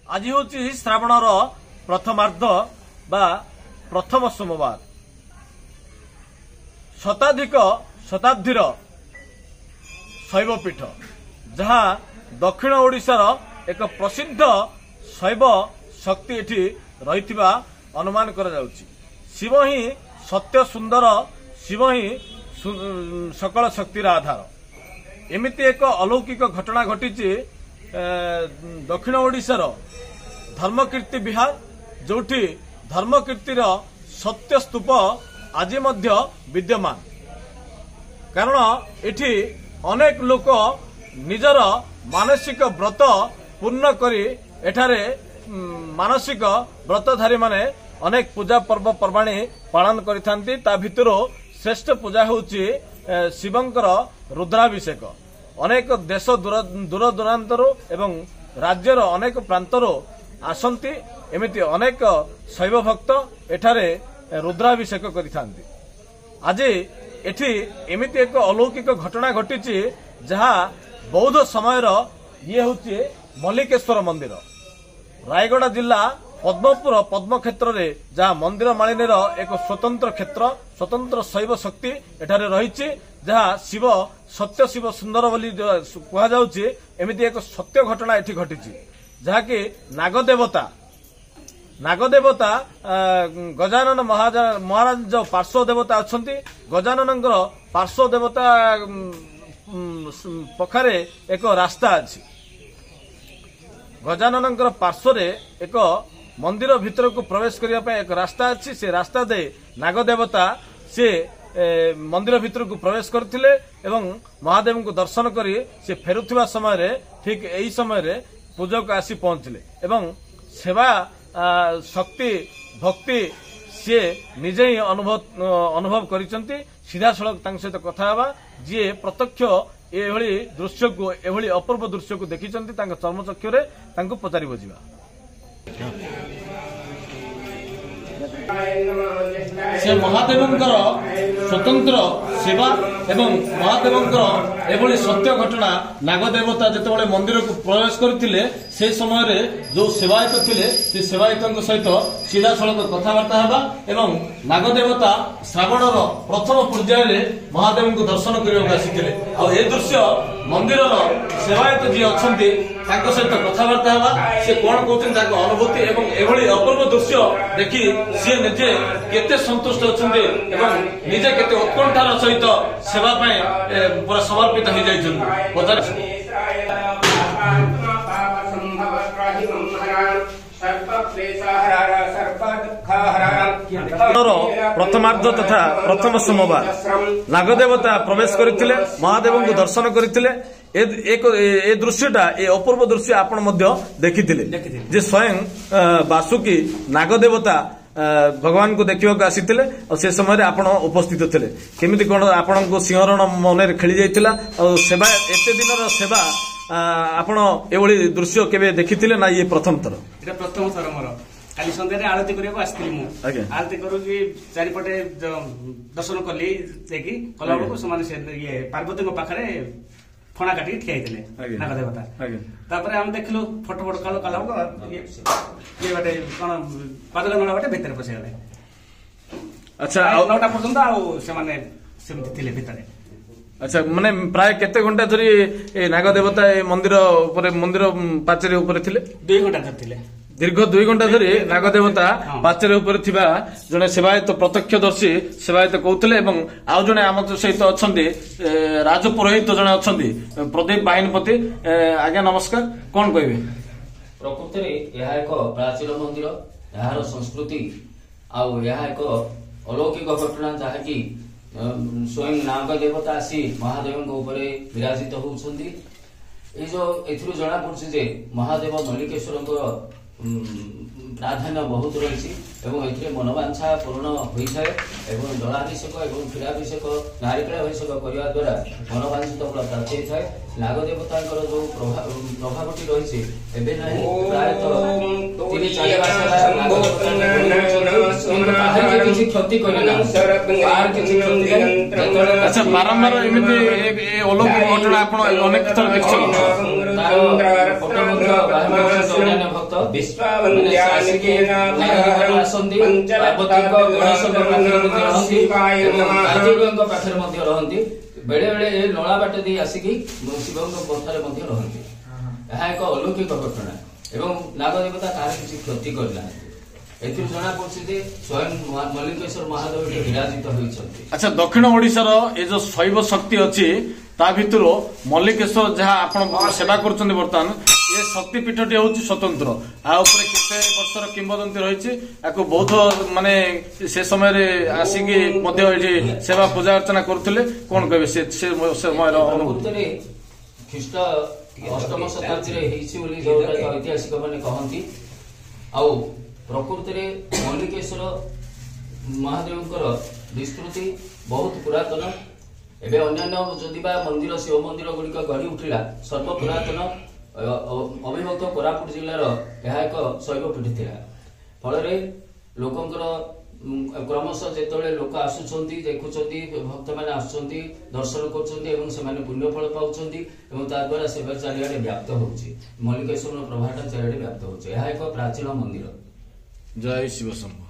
आज हूँ श्रावणर प्रथमार्ध बा प्रथम सोमवार शताब्दीर शैवपीठ जहाँ दक्षिण ओडिशार एक प्रसिद्ध शैव शक्ति एठी रहिथिबा अनुमान करा जाउछि। शिव ही सत्य सुंदर, शिव ही सकल शक्तिर आधार। एमिति एक अलौकिक घटना घटी दक्षिण ओडिशार धर्मकीर्ति विहार, जोठी धर्मकीर्तिर सत्य स्तूप आज मध्य विद्यमान। कारण एठी अनेक लोक निजर मानसिक व्रत पूर्ण करी एठारे मानसिक व्रतधारी माने अनेक पूजा पर्व पर्वाणी पालन करिथांती। ता भितरो श्रेष्ठ पूजा होउची शिवंकर रुद्राभिषेक। अनेक देश दूर दूरांतर एवं राज्यर अनेक प्रांतर आसंती। एमिति अनेक शैव भक्त एठारे रुद्राभिषेक करिथांती। आज एठी एमिति एक अलौकिक घटना घटी जहा बौद्ध समयर ये होची मल्लिकेश्वर मंदिर। रायगड़ा जिला पद्मपुर पद्म क्षेत्र रे जहाँ मंदिर मालिनीर एक स्वतंत्र क्षेत्र, स्वतंत्र शैव शक्ति एठारे रही। जहाँ शिव सत्य शिव सुंदर बोली कह जाउछि। एमिति एक सत्य घटना एठी घटी जहाँकि नागदेवता गजानन महाराज जो पार्श्व देवता अछंती। गजानन पार्श्व देवता पखारे एक रास्ता अछि। गजानन पार्श्व एक मंदिर भीतर को प्रवेश करने एक रास्ता अच्छी। से रास्ता दे नागदेवता से मंदिर भीतर को प्रवेश करथिले एवं महादेव को दर्शन करी से फेरुथिबा समय रे ठीक यही समय रे पूजक आसी पहुंचले एवं सेवा शक्ति भक्ति सी निजे ही अनुभव करिसंती। सीधा सड़क तांक सहित कथा हवा जी प्रत्यक्ष एभली दृश्य को एभली अपूर्व दृश्य को देखिसंती तांक चर्मचक्षु रे तांको पचारि बजिबा। से महादेवंकर स्वतंत्र सेवा एवं महादेवंकर एभली सत्य घटना नागदेवता जेतेबेले मंदिर को प्रवेश करथिले से समय रे जो सेवायत थिले से सेवायतଙ୍କ सहित सीधा सड़क कथबार्ता हेबा एवं नागदेवता श्रावणर प्रथम पर्याय रे महादेव को दर्शन करबा आसीथिले। आ ए दृश्य मंदिर सेवायत जी अछंती तांको सहित कथबार्ता हेबा से कोन कहउछन ताको अनुभूति एवं एभली अपूर्व दृश्य देखि से निजे केते संतुष्ट अछंती एवं निजे केते उत्कंठार सहित सेवा पय पूरा समर्पित हो जाइछन। प्रथमार्ध तथा प्रथम सोमवार नागदेवता प्रवेश करथिले, महादेव को दर्शन करथिले। ए दृश्यटा ए अपूर्व दृश्य आपण मध्य देखिथिले जे स्वयं वासुकी नागदेवता भगवान को देखा आसीथिले और से समय आपण उपस्थित थिले। केमिति कोन आपण को सिंहरण मन खेली जाइतिला और सेवा एते दिनर सेवा आपण एवली दृश्य केबे देखिथिले ना? ये प्रथम थर एटा प्रथम थर मोर काली संध्या आरती करबा आस्थिली मु आरती करू कि चारिपटे दर्शन कली देखि कला को समान से ये पार्वती को पाखरे फणा काटी ठिया हितले नागदेवता। तापर हम देखलु फोटो फोटो कालो काला को ये बाटे कोन पादला नडा बाटे भीतर पसे गले। अच्छा नौटा पर्यंत आ से माने सेमति थिले भीतर। अच्छा माने प्राय केते घंटा धरी ए नागदेवता ए मंदिर ऊपर मंदिर पाचेरी ऊपर थिले? 2 घंटा धरि थिले। दीर्घ 2 घंटा धरी नागदेवता पाचेरी ऊपर थिबा जने सेवायत प्रत्यक्षदर्शी सेवायत कहउतले एवं आउ जने आम सहित अछंती राजपुरोहित जने अछंती प्रदीप बाहिनपति। आज्ञा नमस्कार, कोन कहबे? प्रकृति रे यह एक प्राचीन मंदिर, यार संस्कृति आउ यह एक अलौकिक घटना जहा कि स्वयं नाग देवता आसी महादेव ऊपर विराजित होउछंती। ए जो एथुरु जणा पड़छ जे महादेव मल्लिकेश्वर प्राधान्य बहुत रही एवं ए मनोवांछा पूर्ण होता है एवं जलाभिषेक एवं क्षीराभिषेक नारिकेलाभिषेक करने द्वारा मनोवांछित फल प्राप्त होता है। नागदेवता जो प्रभावटी रही क्षति अच्छा बारंबार एमती अलौकिक घटना आप अनेक थर देखते भक्त ପାଖରେ ମଧ୍ୟ ରହନ୍ତି। बेले बेले ए नला बाट दे आसिकी शिव पथरे मध्य रहନ୍ତି। ଏହା ଏକ ଅଲୌକିକ ଘଟଣା ଏବଂ ନାଗଦେବତା କାହାର କିଛି କ୍ଷତି କରିନାହାନ୍ତି। ଏଥିରୁ ଜଣା ପଡୁଛି ଯେ ସ୍ୱୟଂ ମଲ୍ଲିକେଶ୍ୱର ମହାଦେବ ଏଠି ବିରାଜିତ ହୋଇଛନ୍ତି। ଆଚ୍ଛା, ଦକ୍ଷିଣ ଓଡିଶାର ଏ ଯୋଉ ଶୈବ ଶକ୍ତି ଅଛି ତା ଭିତରୁ ମଲ୍ଲିକେଶ୍ୱର ଯାହା ଆପଣ ସେବା କରୁଛନ୍ତି ବର୍ତ୍ତମାନ, ଏ ଶକ୍ତିପୀଠଟି ହଉଛି ସ୍ୱତନ୍ତ୍ର। ଆ ଉପରେ କେତେ ବର୍ଷର କିମ୍ବଦନ୍ତୀ ରହିଛି। ଆକୁ ବୌଦ୍ଧ ମାନେ ସେ ସମୟରେ ଆସିକି ମଧ୍ୟ ଏଠି ସେବା ପୂଜା ଅର୍ଚ୍ଚନା କରୁଥିଲେ। କଣ କହିବେ ସେ ସମୟର ଅନୁଭୂତି? ଖ୍ରୀଷ୍ଟ ଅଷ୍ଟମ ଶତାବ୍ଦୀରେ ହେଇଛି ବୋଲି ଯୋଉଟା ଐତିହାସିକ ମାନେ କହନ୍ତି। ଆଉ ପ୍ରକୃତରେ ମଲ୍ଲିକେଶ୍ୱର ମହାଦେବଙ୍କର ବିସ୍ତୃତି ବହୁତ ପୁରାତନ। ଏବେ ଅନ୍ୟାନ୍ୟ ଯଦି ବା ମନ୍ଦିର ଶିବ ମନ୍ଦିର ଗୁଡିକ ଗଢି ଉଠିଲା, ସର୍ବ ପୁରାତନ ଅବିଭକ୍ତ କୋରାପୁଟ ଜିଲ୍ଲାର ଏହା ଏକ ଶୈବପୀଠ ଥିଲା। ଫଳରେ ଲୋକଙ୍କର କ୍ରମଶଃ ଯେତେବେଳେ ଲୋକ ଆସୁଛନ୍ତି, ଦେଖୁଛନ୍ତି, ଭକ୍ତମାନେ ଆସୁଛନ୍ତି, ଦର୍ଶନ କରୁଛନ୍ତି ଏବଂ ସେମାନେ ପୁଣ୍ୟ ଫଳ ପାଉଛନ୍ତି ଏବଂ ତା ଦ୍ୱାରା ସେବା ଚାରିଆଡେ ବ୍ୟାପ୍ତ ହଉଛି। ମଲ୍ଲିକେଶ୍ୱରର ପ୍ରଭାବଟା ଚାରିଆଡେ ବ୍ୟାପ୍ତ ହଉଛି। ଏହା ଏକ ପ୍ରାଚୀନ ମନ୍ଦିର। ଜୟ ଶିବ ଶମ୍ଭୁ।